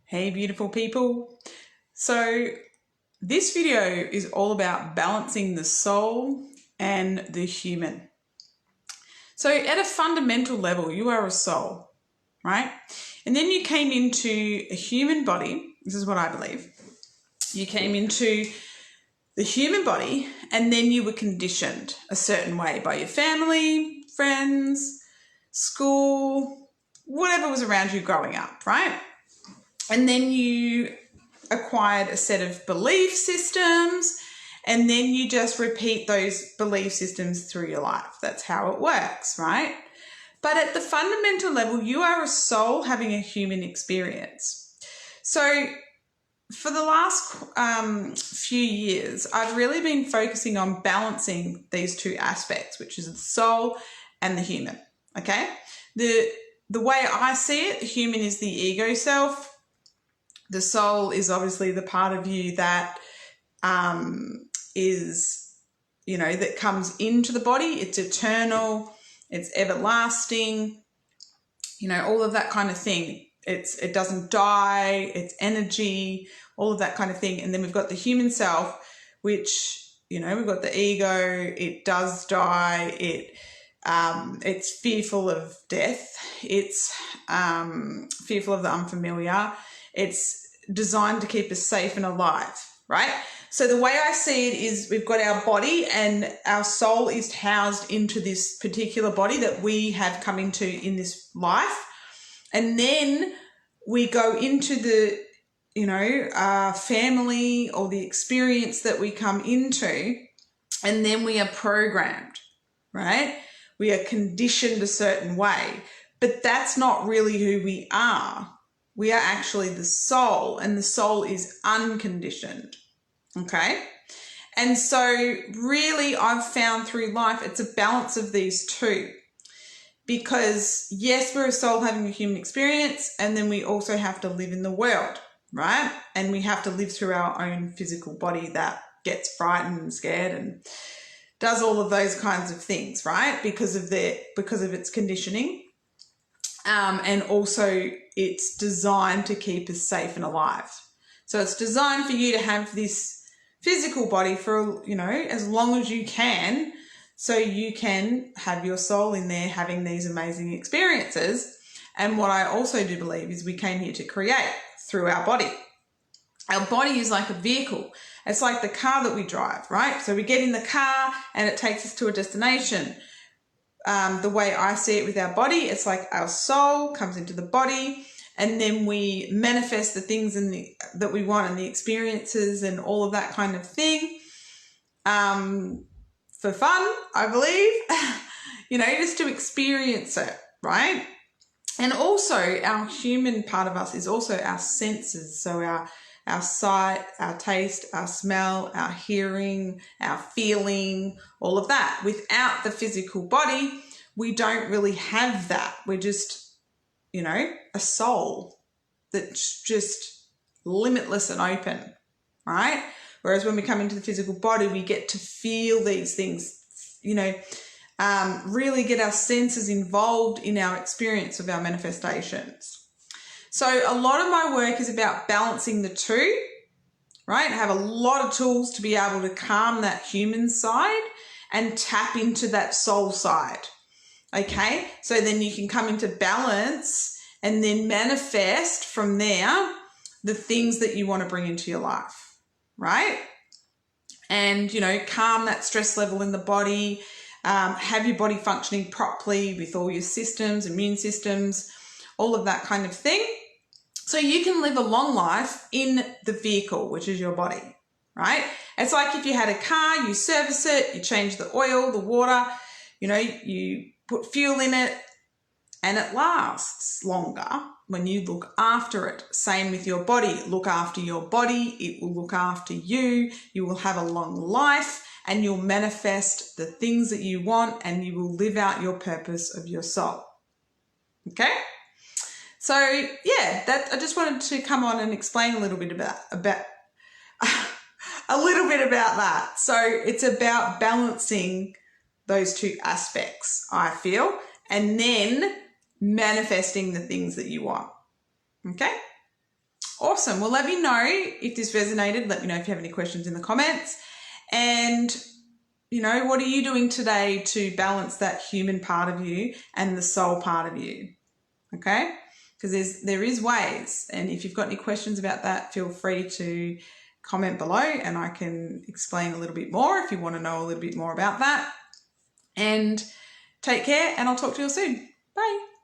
Hey beautiful people. So this video is all about balancing the soul and the human. So at a fundamental level, you are a soul, right? And then you came into a human body. This is what I believe. You came into the human body and then you were conditioned a certain way by your family, friends, school, whatever was around you growing up, right? And then you acquired a set of belief systems, and then you just repeat those belief systems through your life. That's how it works, right? But at the fundamental level, you are a soul having a human experience. So for the last few years, I've really been focusing on balancing these two aspects, which is the soul and the human, okay? The way I see it, the human is the ego self. The soul is obviously the part of you that is, that comes into the body. It's eternal, it's everlasting, all of that kind of thing. It doesn't die, it's energy, all of that kind of thing. And then we've got the human self, which, we've got the ego, it does die, it's fearful of death, it's fearful of the unfamiliar. It's designed to keep us safe and alive, right? So the way I see it is we've got our body and our soul is housed into this particular body that we have come into in this life. And then we go into the, family or the experience that we come into, and then we are programmed, right? We are conditioned a certain way, but that's not really who we are. We are actually the soul, and the soul is unconditioned, okay? And so really I've found through life it's a balance of these two, because yes, we're a soul having a human experience, and then we also have to live in the world, right? And we have to live through our own physical body that gets frightened and scared and does all of those kinds of things, right? Because of its conditioning. And also it's designed to keep us safe and alive. So it's designed for you to have this physical body for, as long as you can, so you can have your soul in there having these amazing experiences. And what I also do believe is we came here to create through our body. Our body is like a vehicle. It's like the car that we drive, right? So we get in the car and it takes us to a destination. The way I see it with our body, it's like our soul comes into the body, and then we manifest the things that we want and the experiences and all of that kind of thing for fun, I believe, just to experience it, right? And also our human part of us is also our senses. So our sight, our taste, our smell, our hearing, our feeling, all of that. Without the physical body, we don't really have that. We're just, a soul that's just limitless and open, right? Whereas when we come into the physical body, we get to feel these things, really get our senses involved in our experience of our manifestations. So a lot of my work is about balancing the two, right? I have a lot of tools to be able to calm that human side and tap into that soul side, okay? So then you can come into balance and then manifest from there the things that you want to bring into your life, right? And, calm that stress level in the body, have your body functioning properly with all your systems, immune systems, all of that kind of thing. So you can live a long life in the vehicle, which is your body, right? It's like if you had a car, you service it, you change the oil, the water, you put fuel in it, and it lasts longer when you look after it. Same with your body. Look after your body. It will look after you. You will have a long life and you'll manifest the things that you want, and you will live out your purpose of your soul. Okay? So yeah, I just wanted to come on and explain a little bit about that. So it's about balancing those two aspects, I feel, and then manifesting the things that you want. Okay? Awesome. Well, let me know if this resonated. Let me know if you have any questions in the comments. And, you know, what are you doing today to balance that human part of you and the soul part of you? Okay? Because there is ways. And if you've got any questions about that, feel free to comment below and I can explain a little bit more if you want to know a little bit more about that. And take care, and I'll talk to you soon. Bye.